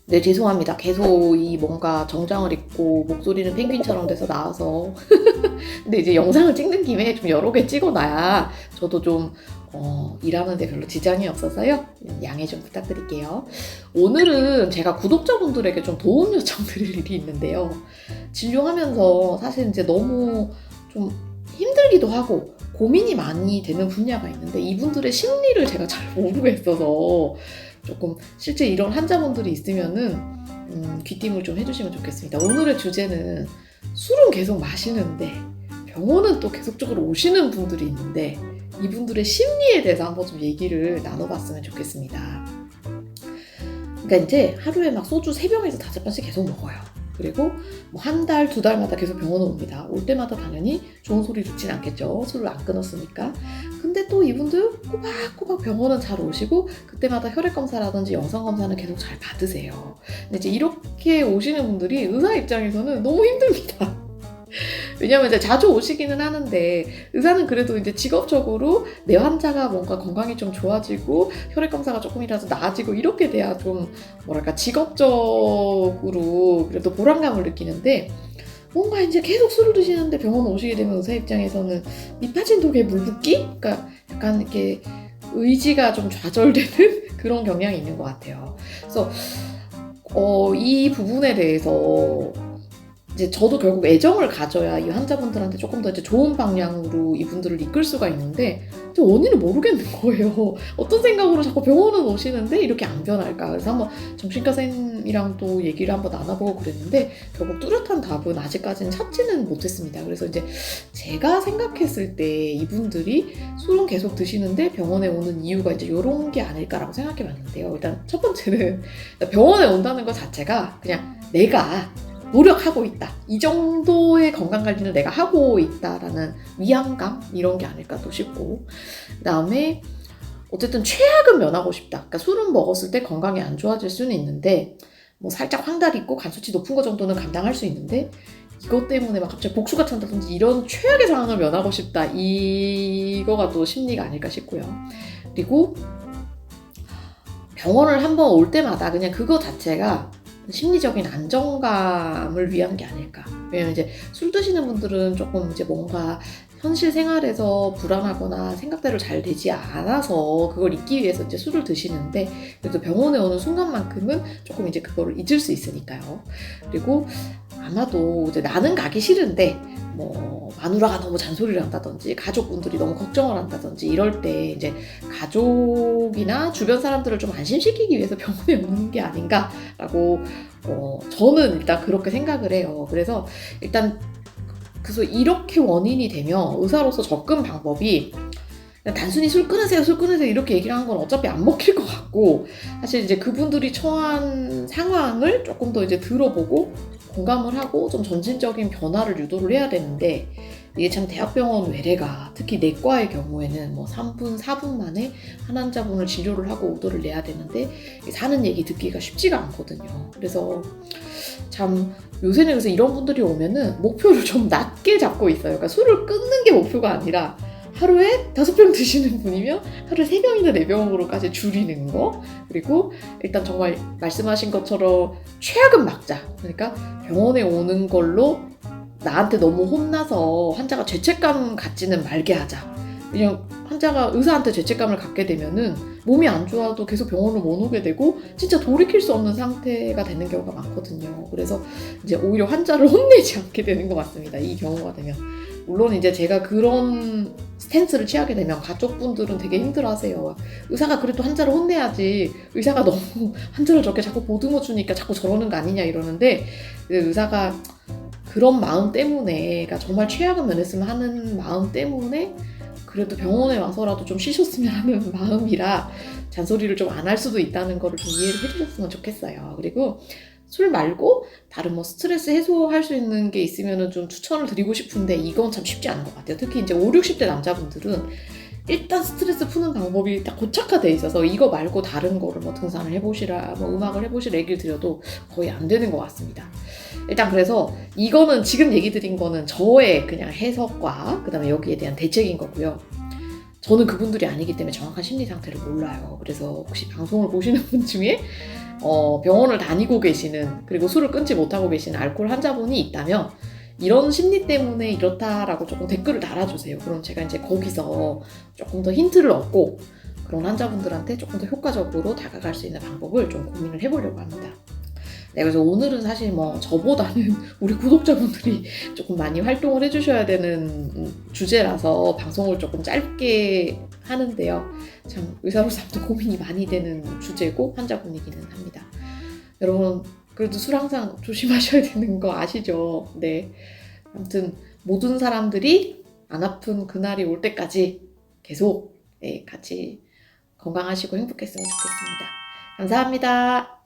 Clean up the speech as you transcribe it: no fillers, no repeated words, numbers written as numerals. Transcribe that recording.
네, 죄송합니다. 계속 이 뭔가 정장을 입고 목소리는 펭귄처럼 돼서 나와서 근데 이제 영상을 찍는 김에 좀 여러 개 찍어놔야 저도 좀 일하는데 별로 지장이 없어서요. 양해 좀 부탁드릴게요. 오늘은 제가 구독자분들에게 좀 도움 요청드릴 일이 있는데요. 진료하면서 사실 이제 너무 좀 힘들기도 하고 고민이 많이 되는 분야가 있는데 이분들의 심리를 제가 잘 모르겠어서 조금 실제 이런 환자분들이 있으면은 귀띔을 좀 해주시면 좋겠습니다. 오늘의 주제는 술은 계속 마시는데 병원은 또 계속적으로 오시는 분들이 있는데 이분들의 심리에 대해서 한번 좀 얘기를 나눠봤으면 좋겠습니다. 그러니까 이제 하루에 막 소주 3병에서 5병씩 계속 먹어요. 그리고 뭐 한 달, 2달마다 계속 병원을 옵니다. 올 때마다 당연히 좋은 소리 듣진 않겠죠. 술을 안 끊었으니까. 근데 또 이분들 꼬박꼬박 병원은 잘 오시고 그때마다 혈액검사라든지 영상검사는 계속 잘 받으세요. 근데 이제 이렇게 오시는 분들이 의사 입장에서는 너무 힘듭니다. 왜냐면 이제 자주 오시기는 하는데 의사는 그래도 이제 직업적으로 내 환자가 뭔가 건강이 좀 좋아지고 혈액검사가 조금이라도 나아지고 이렇게 돼야 좀 뭐랄까 직업적으로 그래도 보람감을 느끼는데 뭔가 이제 계속 술을 드시는데 병원 오시게 되면 의사 입장에서는 밑 빠진 독에 물 붓기? 그러니까 약간 이렇게 의지가 좀 좌절되는 그런 경향이 있는 것 같아요. 그래서 이 부분에 대해서 이제 저도 결국 애정을 가져야 이 환자분들한테 조금 더 이제 좋은 방향으로 이분들을 이끌 수가 있는데 원인을 모르겠는 거예요. 어떤 생각으로 자꾸 병원은 오시는데 이렇게 안 변할까? 그래서 한번 정신과 선생님이랑 또 얘기를 한번 나눠보고 그랬는데 결국 뚜렷한 답은 아직까지는 찾지는 못했습니다. 그래서 이제 제가 생각했을 때 이분들이 술은 계속 드시는데 병원에 오는 이유가 이제 이런 게 아닐까라고 생각해 봤는데요. 일단 첫 번째는 병원에 온다는 것 자체가 그냥 내가 노력하고 있다. 이 정도의 건강관리는 내가 하고 있다라는 위안감? 이런 게 아닐까 또 싶고 그 다음에 어쨌든 최악은 면하고 싶다. 그러니까 술은 먹었을 때 건강이 안 좋아질 수는 있는데 뭐 살짝 황달이 있고 간 수치 높은 거 정도는 감당할 수 있는데 이것 때문에 막 갑자기 복수가 찬다든지 이런 최악의 상황을 면하고 싶다. 이거가 또 심리가 아닐까 싶고요. 그리고 병원을 한번 올 때마다 그냥 그거 자체가 심리적인 안정감을 위한 게 아닐까. 왜냐면 이제 술 드시는 분들은 조금 이제 뭔가 현실 생활에서 불안하거나 생각대로 잘 되지 않아서 그걸 잊기 위해서 이제 술을 드시는데 그래도 병원에 오는 순간만큼은 조금 이제 그거를 잊을 수 있으니까요. 그리고 아마도 이제 나는 가기 싫은데 뭐 마누라가 너무 잔소리를 한다든지 가족분들이 너무 걱정을 한다든지 이럴 때 이제 가족이나 주변 사람들을 좀 안심시키기 위해서 병원에 오는 게 아닌가라고 저는 일단 그렇게 생각을 해요. 그래서 일단 그래서 이렇게 원인이 되면 의사로서 접근 방법이 그냥 단순히 술 끊으세요 이렇게 얘기를 하는 건 어차피 안 먹힐 것 같고 사실 이제 그분들이 처한 상황을 조금 더 이제 들어보고 공감을 하고 좀 점진적인 변화를 유도를 해야 되는데 이게 참 대학병원 외래가 특히 내과의 경우에는 뭐 3분, 4분 만에 한 환자분을 진료를 하고 오더를 내야 되는데 사는 얘기 듣기가 쉽지가 않거든요. 그래서 참 요새는 그래서 이런 분들이 오면은 목표를 좀 낮게 잡고 있어요. 그러니까 술을 끊는 게 목표가 아니라 하루에 5병 드시는 분이면 하루에 3병이나 4병으로까지 줄이는 거. 그리고 일단 정말 말씀하신 것처럼 최악은 막자. 그러니까 병원에 오는 걸로 나한테 너무 혼나서 환자가 죄책감 갖지는 말게 하자. 왜냐면 환자가 의사한테 죄책감을 갖게 되면은 몸이 안 좋아도 계속 병원을 못 오게 되고 진짜 돌이킬 수 없는 상태가 되는 경우가 많거든요. 그래서 이제 오히려 환자를 혼내지 않게 되는 것 같습니다. 이 경우가 되면. 물론 이제 제가 그런 스탠스를 취하게 되면 가족분들은 되게 힘들어하세요. 의사가 그래도 환자를 혼내야지 의사가 너무 환자를 저렇게 자꾸 보듬어 주니까 자꾸 저러는 거 아니냐 이러는데 의사가 그런 마음 때문에 그러니까 정말 최악은 면했으면 하는 마음 때문에 그래도 병원에 와서라도 좀 쉬셨으면 하는 마음이라 잔소리를 좀 안 할 수도 있다는 거를 좀 이해를 해주셨으면 좋겠어요. 그리고 술 말고 다른 뭐 스트레스 해소할 수 있는 게 있으면 좀 추천을 드리고 싶은데 이건 참 쉽지 않은 것 같아요. 특히 이제 5, 60대 남자분들은 일단 스트레스 푸는 방법이 딱 고착화돼 있어서 이거 말고 다른 거를 뭐 등산을 해보시라 뭐 음악을 해보시라 얘기를 드려도 거의 안 되는 것 같습니다. 일단 그래서 이거는 지금 얘기 드린 거는 저의 그냥 해석과 그 다음에 여기에 대한 대책인 거고요. 저는 그분들이 아니기 때문에 정확한 심리 상태를 몰라요. 그래서 혹시 방송을 보시는 분 중에 병원을 다니고 계시는, 그리고 술을 끊지 못하고 계시는 알코올 환자분이 있다면 이런 심리 때문에 이렇다라고 조금 댓글을 달아주세요. 그럼 제가 이제 거기서 조금 더 힌트를 얻고 그런 환자분들한테 조금 더 효과적으로 다가갈 수 있는 방법을 좀 고민을 해보려고 합니다. 네, 그래서 오늘은 사실 뭐 저보다는 우리 구독자분들이 조금 많이 활동을 해주셔야 되는 주제라서 방송을 조금 짧게 하는데요. 참 의사로서 아무튼 고민이 많이 되는 주제고 환자분이기는 합니다. 여러분 그래도 술 항상 조심하셔야 되는 거 아시죠? 네. 아무튼 모든 사람들이 안 아픈 그날이 올 때까지 계속 같이 건강하시고 행복했으면 좋겠습니다. 감사합니다.